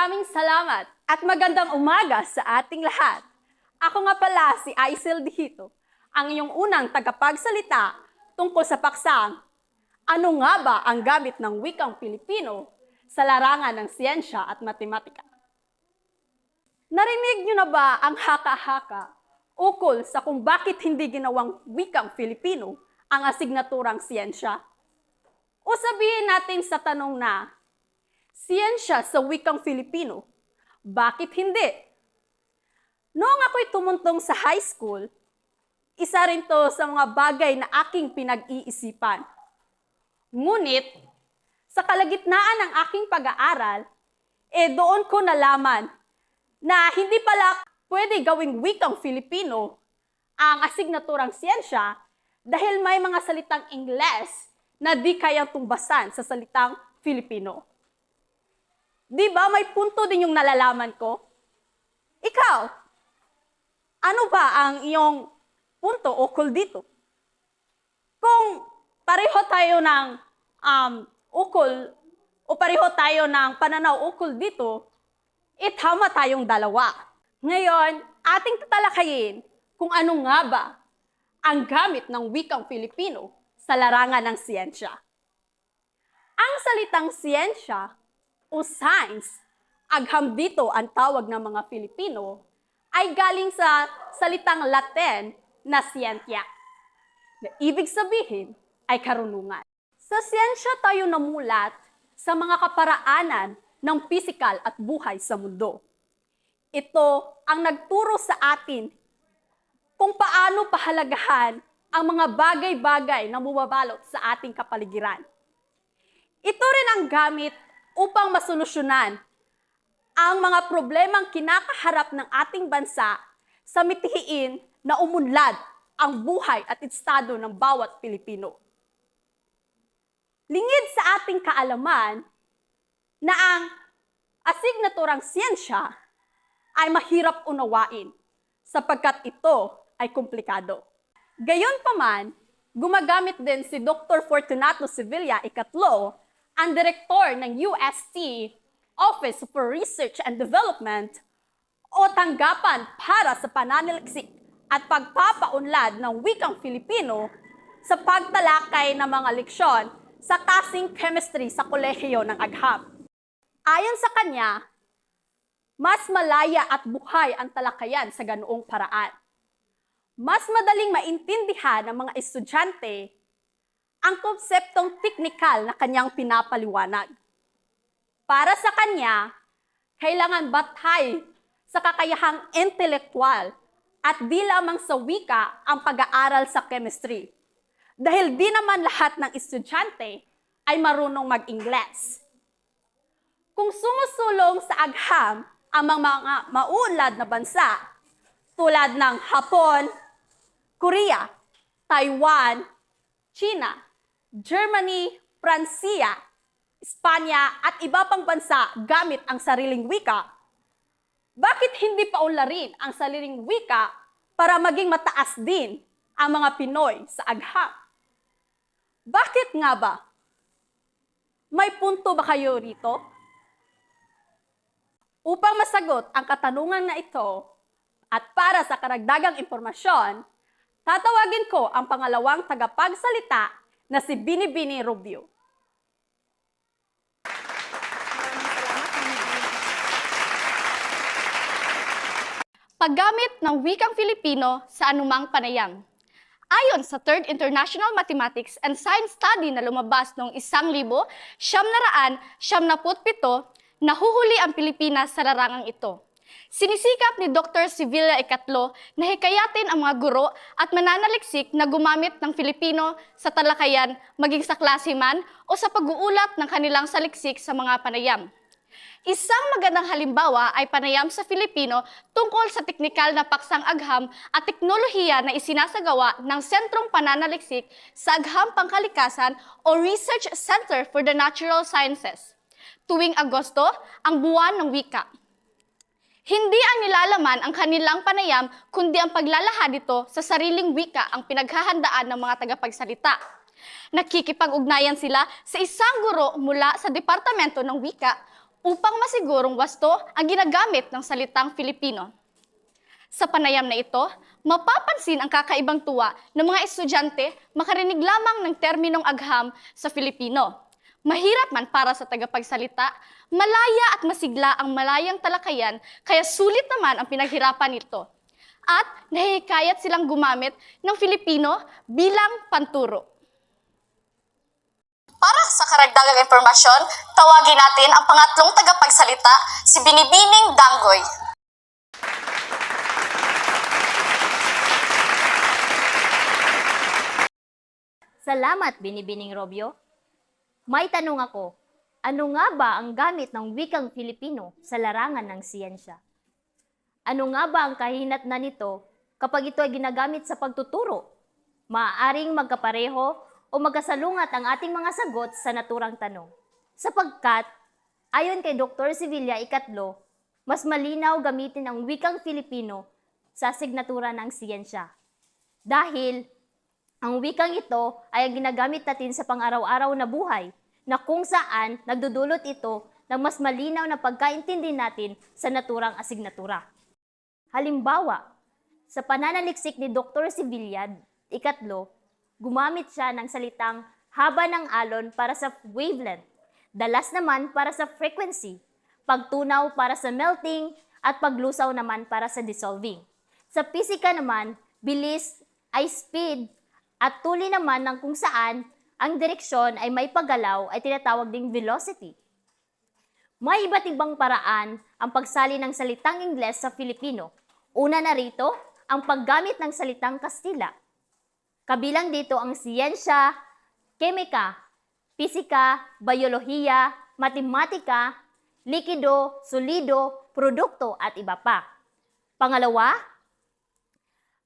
Maraming salamat at magandang umaga sa ating lahat. Ako nga pala si Aisel Dihito, ang iyong unang tagapagsalita tungkol sa paksang ano nga ba ang gamit ng wikang Pilipino sa larangan ng siyensya at matematika. Narinig niyo na ba ang haka-haka ukol sa kung bakit hindi ginawang wikang Filipino ang asignaturang siyensya? O sabihin natin sa tanong na, siyensya sa wikang Filipino, bakit hindi? Noong ako'y tumuntong sa high school, isa rin to sa mga bagay na aking pinag-iisipan. Ngunit, sa kalagitnaan ng aking pag-aaral, doon ko nalaman na hindi pala pwede gawing wikang Filipino ang asignaturang siyensya dahil may mga salitang Ingles na di kayang tumbasan sa salitang Filipino. Di ba may punto din yung nalalaman ko? Ikaw, ano ba ang iyong punto ukol dito? Kung pareho tayo ng ukol o pareho tayo ng pananaw ukol dito, tama tayong dalawa. Ngayon, ating tatalakayin kung ano nga ba ang gamit ng wikang Filipino sa larangan ng siyensya. Ang salitang siyensya o science, agham dito ang tawag ng mga Filipino, ay galing sa salitang Latin na scientia, na ibig sabihin ay karunungan. Sa siyensya tayo namulat sa mga kaparaanan ng pisikal at buhay sa mundo. Ito ang nagturo sa atin kung paano pahalagahan ang mga bagay-bagay na bumabalot sa ating kapaligiran. Ito rin ang gamit upang masolusyonan ang mga problemang kinakaharap ng ating bansa sa mithiin na umunlad ang buhay at estado ng bawat Pilipino. Lingid sa ating kaalaman na ang asignaturang siyensya ay mahirap unawain sapagkat ito ay komplikado. Gayunpaman, gumagamit din si Dr. Fortunato Sevilla Ikatlo, ang direktor ng UST Office for Research and Development o tanggapan para sa pananaliksik at pagpapaunlad ng wikang Filipino sa pagtalakay ng mga leksyon sa klaseng chemistry sa kolehiyo ng agham. Ayon sa kanya, mas malaya at buhay ang talakayan sa ganoong paraan. Mas madaling maintindihan ng mga estudyante ang konseptong teknikal na kanyang pinapaliwanag. Para sa kanya, kailangan batay sa kakayahang intelektual at di lamang sa wika ang pag-aaral sa chemistry. Dahil di naman lahat ng estudyante ay marunong mag-Ingles. Kung sumusulong sa agham ang mga maunlad na bansa tulad ng Hapon, Korea, Taiwan, China, Germany, Pransiya, Espanya at iba pang bansa gamit ang sariling wika, bakit hindi paunlarin ang sariling wika para maging mataas din ang mga Pinoy sa agham? Bakit nga ba? May punto ba kayo rito? Upang masagot ang katanungan na ito at para sa karagdagang impormasyon, tatawagin ko ang pangalawang tagapagsalita na si Binibini Rubio. Paggamit ng wikang Filipino sa anumang panayam. Ayon sa Third International Mathematics and Science Study na lumabas noong 1977, nahuhuli ang Pilipinas sa larangang ito. Sinisikap ni Dr. Sevilla Ikatlo na hikayatin ang mga guro at mananaliksik na gumamit ng Filipino sa talakayan maging sa klase man o sa pag-uulat ng kanilang saliksik sa mga panayam. Isang magandang halimbawa ay panayam sa Filipino tungkol sa teknikal na paksang agham at teknolohiya na isinasagawa ng Sentrong Pananaliksik sa Agham Pangkalikasan o Research Center for the Natural Sciences. Tuwing Agosto, ang buwan ng wika. Hindi ang nilalaman ang kanilang panayam, kundi ang paglalahad nito sa sariling wika ang pinaghahandaan ng mga tagapagsalita. Nakikipag-ugnayan sila sa isang guro mula sa Departamento ng Wika upang masigurong wasto ang ginagamit ng salitang Filipino. Sa panayam na ito, mapapansin ang kakaibang tuwa ng mga estudyante makarinig lamang ng terminong agham sa Filipino. Mahirap man para sa tagapagsalita, malaya at masigla ang malayang talakayan, kaya sulit naman ang pinaghirapan nito. At nahihikayat silang gumamit ng Filipino bilang panturo. Para sa karagdagang impormasyon, tawagin natin ang pangatlong tagapagsalita, si Binibining Danggoy. Salamat, Binibining Robio. May tanong ako, ano nga ba ang gamit ng wikang Filipino sa larangan ng siyensya? Ano nga ba ang kahinatnan nito kapag ito ay ginagamit sa pagtuturo? Maaaring magkapareho o magkasalungat ang ating mga sagot sa naturang tanong. Sapagkat, ayon kay Dr. Sevilla Ikatlo, mas malinaw gamitin ang wikang Filipino sa asignatura ng siyensya. Dahil, ang wikang ito ay ang ginagamit natin sa pang-araw-araw na buhay na kung saan nagdudulot ito ng mas malinaw na pagkaintindi natin sa naturang asignatura. Halimbawa, sa pananaliksik ni Dr. Sevilla Ikatlo, gumamit siya ng salitang haba ng alon para sa wavelength, dalas naman para sa frequency, pagtunaw para sa melting, at paglusaw naman para sa dissolving. Sa pisika naman, bilis ay speed, at tuli naman ng kung saan ang direksyon ay may paggalaw ay tinatawag ding velocity. May iba't ibang paraan ang pagsali ng salitang Ingles sa Filipino. Una na rito, ang paggamit ng salitang Kastila. Kabilang dito ang siyensya, kemika, pisika, biolohiya, matematika, likido, solido, produkto at iba pa. Pangalawa,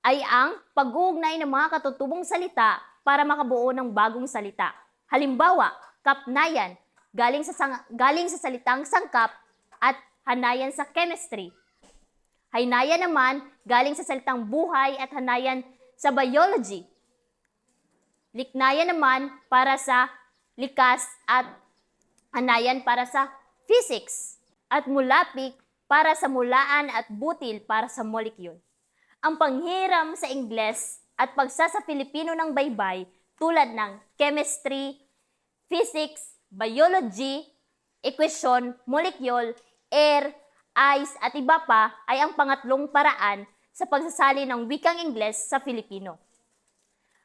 ay ang pag-uugnay ng mga katutubong salita para makabuo ng bagong salita. Halimbawa, kapnayan, galing sa salitang sangkap at hanayan sa chemistry. Haynayan naman, galing sa salitang buhay at hanayan sa biology. Liknayan naman para sa likas at hanayan para sa physics. At mulapik para sa mulaan at butil para sa molecule. Ang panghiram sa Ingles at pagsasa Filipino ng baybay tulad ng chemistry, physics, biology, equation, molecule, air, ice at iba pa ay ang pangatlong paraan sa pagsasali ng wikang Ingles sa Filipino.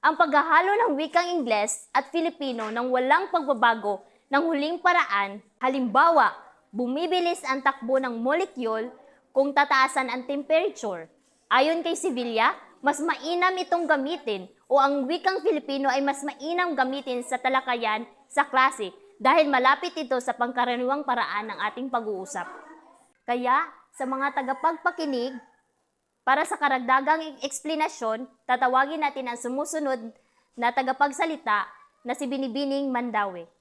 Ang paghahalo ng wikang Ingles at Filipino ng walang pagbabago ng huling paraan, halimbawa, bumibilis ang takbo ng molecule kung tataasan ang temperature. Ayon kay Sevilla, mas mainam itong gamitin o ang wikang Filipino ay mas mainam gamitin sa talakayan sa klase dahil malapit ito sa pangkaraniwang paraan ng ating pag-uusap. Kaya, sa mga tagapagpakinig, para sa karagdagang eksplanasyon, tatawagin natin ang sumusunod na tagapagsalita na si Binibining Mandawe.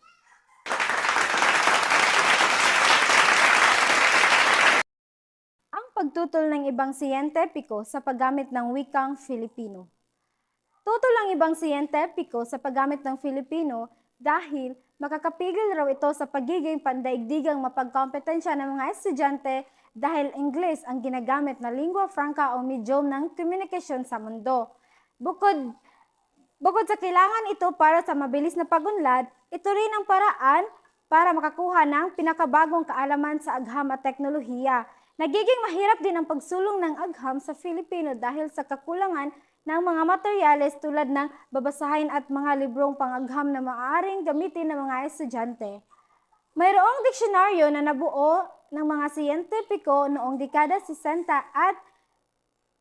Pagtutol ng ibang siyentipiko sa paggamit ng wikang Filipino. Tutol ang ibang siyentipiko sa paggamit ng Filipino dahil makakapigil raw ito sa pagiging pandaigdigang mapagkompetensya ng mga estudyante dahil Ingles ang ginagamit na lingua franca o medium ng komunikasyon sa mundo. Bukod sa kailangan ito para sa mabilis na pagunlad, ito rin ang paraan para makakuha ng pinakabagong kaalaman sa agham at teknolohiya. Nagiging mahirap din ang pagsulong ng agham sa Filipino dahil sa kakulangan ng mga materyales tulad ng babasahin at mga librong pang-agham na maaaring gamitin ng mga estudyante. Mayroong diksyonaryo na nabuo ng mga siyentipiko noong dekada 60 at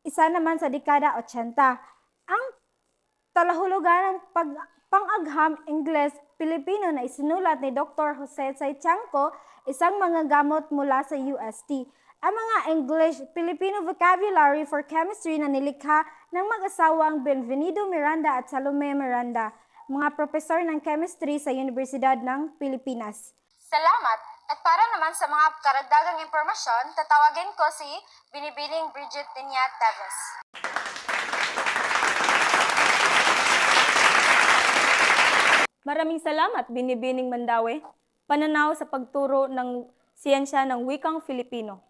isa naman sa dekada 80. Ang talahulugan ng pang-agham Ingles-Pilipino na isinulat ni Dr. Jose Saichanco, isang manggagamot mula sa UST. Ang mga English-Filipino vocabulary for chemistry na nilikha ng mag-asawang Benvenido Miranda at Salome Miranda, mga profesor ng chemistry sa Universidad ng Pilipinas. Salamat! At para naman sa mga karagdagang impormasyon, tatawagin ko si Binibining Bridget Tinya Teves. Maraming salamat, Binibining Mandawe. Pananaw sa pagturo ng siyensya ng wikang Filipino.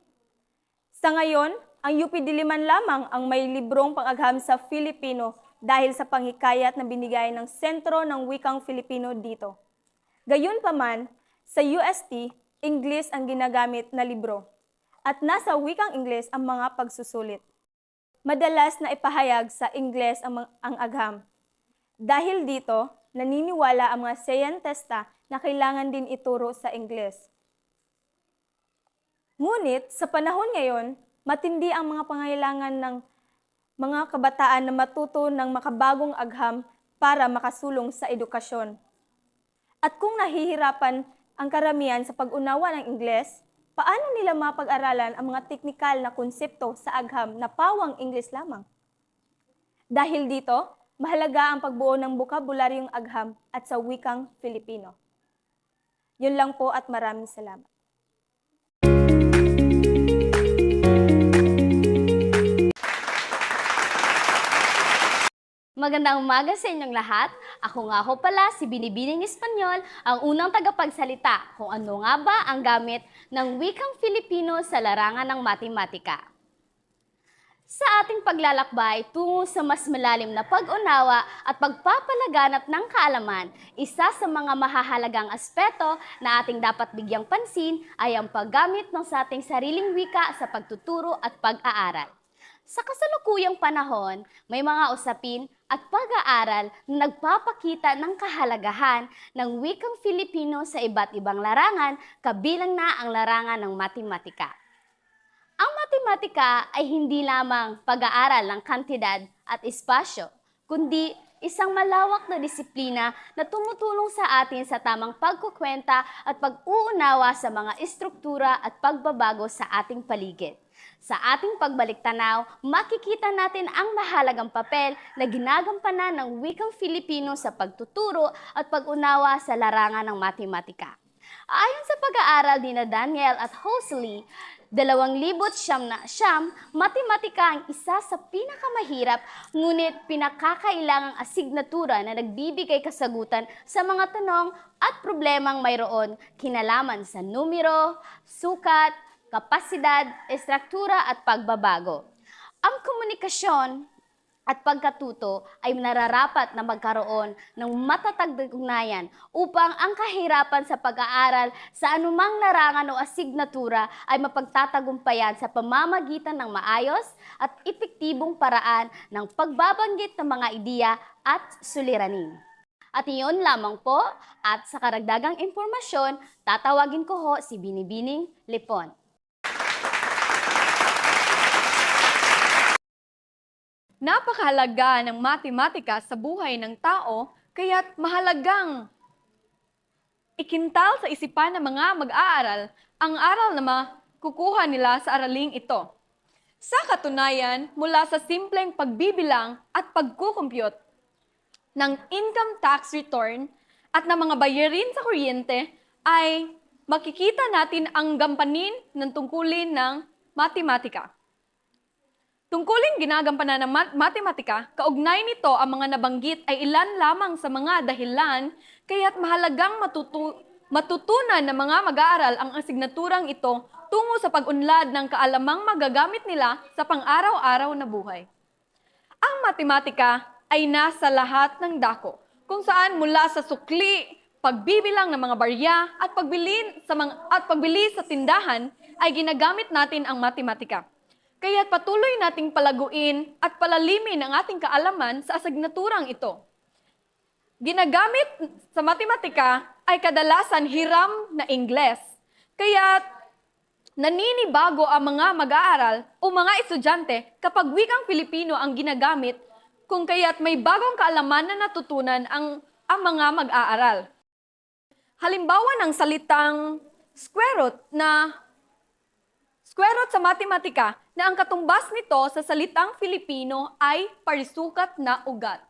Sa ngayon, ang UP Diliman lamang ang may librong pang-agham sa Filipino dahil sa panghikayat na binigay ng Sentro ng Wikang Filipino dito. Gayunpaman, sa UST, English ang ginagamit na libro at nasa wikang Ingles ang mga pagsusulit. Madalas na ipahayag sa Ingles ang agham. Dahil dito, naniniwala ang mga siyentista na kailangan din ituro sa Ingles. Ngunit sa panahon ngayon, matindi ang mga pangailangan ng mga kabataan na matuto ng makabagong agham para makasulong sa edukasyon. At kung nahihirapan ang karamihan sa pag-unawa ng Ingles, paano nila mapag-aralan ang mga teknikal na konsepto sa agham na pawang Ingles lamang? Dahil dito, mahalaga ang pagbuo ng bokabularyong agham at sa wikang Filipino. Yun lang po at maraming salamat. Magandang umaga sa inyong lahat. Ako nga ho pala si Binibining Espanyol, ang unang tagapagsalita kung ano nga ba ang gamit ng wikang Filipino sa larangan ng matematika. Sa ating paglalakbay tungo sa mas malalim na pag-unawa at pagpapalaganap ng kaalaman, isa sa mga mahahalagang aspeto na ating dapat bigyang pansin ay ang paggamit ng sa ating sariling wika sa pagtuturo at pag-aaral. Sa kasalukuyang panahon, may mga usapin at pag-aaral na nagpapakita ng kahalagahan ng wikang Filipino sa iba't ibang larangan, kabilang na ang larangan ng matematika. Ang matematika ay hindi lamang pag-aaral ng kantidad at espasyo, kundi isang malawak na disiplina na tumutulong sa atin sa tamang pagkukwenta at pag-uunawa sa mga estruktura at pagbabago sa ating paligid. Sa ating pagbalik-tanaw, makikita natin ang mahalagang papel na ginagampanan ng wikang Filipino sa pagtuturo at pag-unawa sa larangan ng matematika. Ayon sa pag-aaral ni Daniel at Hosley, 2009, matematika ang isa sa pinakamahirap ngunit pinakakailangang asignatura na nagbibigay kasagutan sa mga tanong at problemang mayroon kinalaman sa numero, sukat, kapasidad, estruktura at pagbabago. Ang komunikasyon at pagkatuto ay nararapat na magkaroon ng matatag na ugnayan upang ang kahirapan sa pag-aaral sa anumang larangan o asignatura ay mapagtatagumpayan sa pamamagitan ng maayos at epektibong paraan ng pagbabanggit ng mga ideya at suliranin. At iyon lamang po, at sa karagdagang impormasyon, tatawagin ko ho si Binibining Lipon. Napakahalaga ng matematika sa buhay ng tao, kaya't mahalagang ikintal sa isipan ng mga mag-aaral ang aral na makukuha nila sa araling ito. Sa katunayan, mula sa simpleng pagbibilang at pagkukumpyut ng income tax return at ng mga bayarin sa kuryente, ay makikita natin ang gampanin ng tungkulin ng matematika. Tungkulin ginagampanan ng matematika, kaugnay nito ang mga nabanggit ay ilan lamang sa mga dahilan kaya't mahalagang matutunan ng mga mag-aaral ang asignaturang ito tungo sa pag-unlad ng kaalamang magagamit nila sa pang-araw-araw na buhay. Ang matematika ay nasa lahat ng dako, kung saan mula sa sukli, pagbibilang ng mga barya at pagbili sa tindahan ay ginagamit natin ang matematika. Kaya't patuloy nating palaguin at palalimin ang ating kaalaman sa asignaturang ito. Ginagamit sa matematika ay kadalasan hiram na Ingles. Kaya't naninibago ang mga mag-aaral o mga estudyante kapag wikang Filipino ang ginagamit, kung kaya't may bagong kaalaman na natutunan ang mga mag-aaral. Halimbawa ng salitang square root sa matematika na ang katumbas nito sa salitang Filipino ay parisukat na ugat.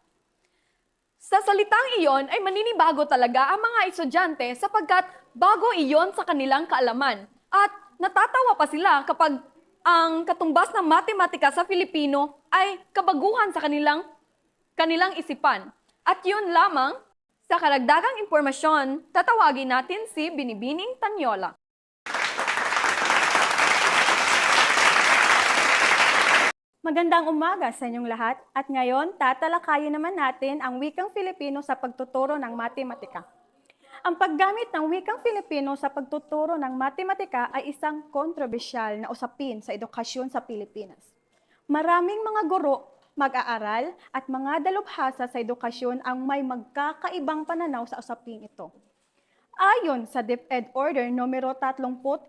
Sa salitang iyon ay maninibago talaga ang mga estudyante sapagkat bago iyon sa kanilang kaalaman. At natatawa pa sila kapag ang katumbas ng matematika sa Filipino ay kabaguhan sa kanilang isipan. At yun lamang, sa karagdagang impormasyon, tatawagin natin si Binibining Tanyola. Magandang umaga sa inyong lahat at ngayon tatalakayin naman natin ang wikang Filipino sa pagtuturo ng matematika. Ang paggamit ng wikang Filipino sa pagtuturo ng matematika ay isang kontrobersyal na usapin sa edukasyon sa Pilipinas. Maraming mga guro, mag-aaral at mga dalubhasa sa edukasyon ang may magkakaibang pananaw sa usaping ito. Ayon sa DepEd Order numero 31,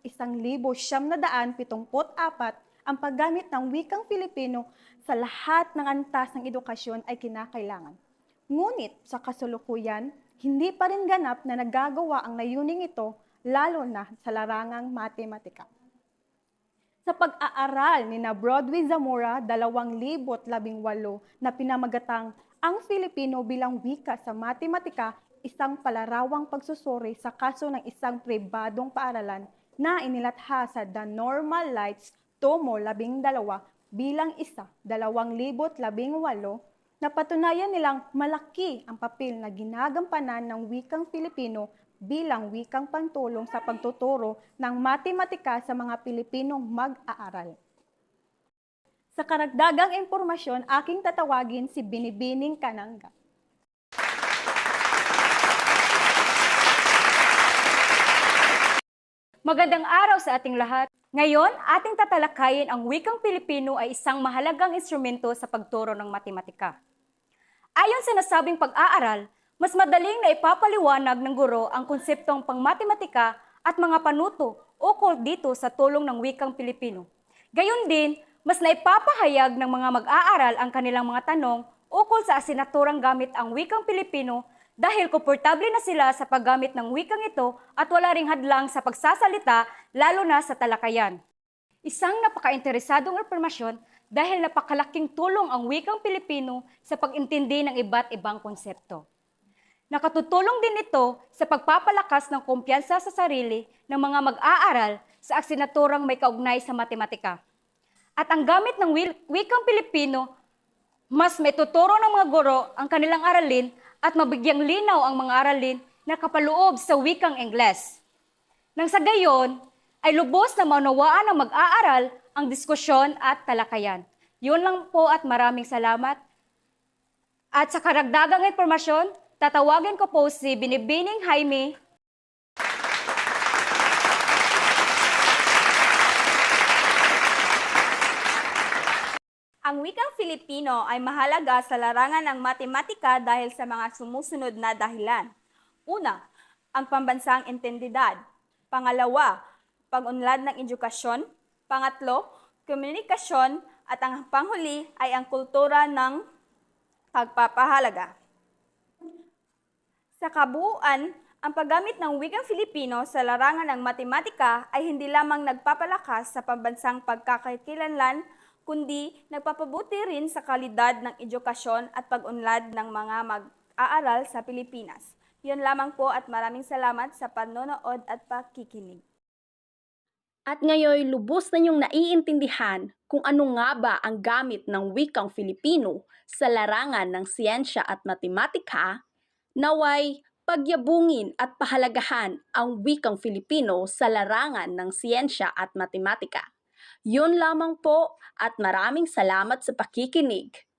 1974, ang paggamit ng wikang Filipino sa lahat ng antas ng edukasyon ay kinakailangan. Ngunit sa kasulukuyan, hindi pa rin ganap na nagagawa ang layuning ito, lalo na sa larangang matematika. Sa pag-aaral ni na Broadway Zamora 2018 na pinamagatang Ang Filipino bilang wika sa matematika, isang palarawang pagsusuri sa kaso ng isang pribadong paaralan na inilatha sa The Normal Lights Tomo 12 bilang 2018, napatunayan nilang malaki ang papel na ginagampanan ng wikang Filipino bilang wikang pantulong sa pagtuturo ng matematika sa mga Pilipinong mag-aaral. Sa karagdagang impormasyon, aking tatawagin si Binibining Kananga. Magandang araw sa ating lahat. Ngayon, ating tatalakayin ang wikang Pilipino ay isang mahalagang instrumento sa pagturo ng matematika. Ayon sa nasabing pag-aaral, mas madaling na ipapaliwanag ng guro ang konseptong pangmatematika at mga panuto ukol dito sa tulong ng wikang Pilipino. Gayon din, mas naipapahayag ng mga mag-aaral ang kanilang mga tanong ukol sa asinaturang gamit ang wikang Pilipino dahil komportable na sila sa paggamit ng wikang ito at wala ring hadlang sa pagsasalita, lalo na sa talakayan. Isang napaka-interesadong impormasyon dahil napakalaking tulong ang wikang Pilipino sa pag-intindi ng iba't ibang konsepto. Nakatutulong din ito sa pagpapalakas ng kumpiyansa sa sarili ng mga mag-aaral sa asinaturang may kaugnay sa matematika. At ang gamit ng wikang Pilipino, mas may tuturo ng mga guro ang kanilang aralin at mabigyang linaw ang mga aralin na kapaloob sa wikang Ingles. Nang sa gayon, ay lubos na maunawaan ng mag-aaral ang diskusyon at talakayan. Yun lang po at maraming salamat. At sa karagdagang impormasyon, tatawagin ko po si Binibining Jaime. Ang wikang Filipino ay mahalaga sa larangan ng matematika dahil sa mga sumusunod na dahilan. Una, ang pambansang intendidad. Pangalawa, pag-unlad ng edukasyon. Pangatlo, komunikasyon. At ang panghuli ay ang kultura ng pagpapahalaga. Sa kabuuan, ang paggamit ng wikang Filipino sa larangan ng matematika ay hindi lamang nagpapalakas sa pambansang pagkakakilanlan, kundi nagpapabuti rin sa kalidad ng edukasyon at pag-unlad ng mga mag-aaral sa Pilipinas. Yun lamang po at maraming salamat sa panonood at pakikinig. At ngayon, lubos na niyong naiintindihan kung ano nga ba ang gamit ng wikang Filipino sa larangan ng siyensya at matematika, naway pagyabungin at pahalagahan ang wikang Filipino sa larangan ng siyensya at matematika. Yun lamang po at maraming salamat sa pakikinig.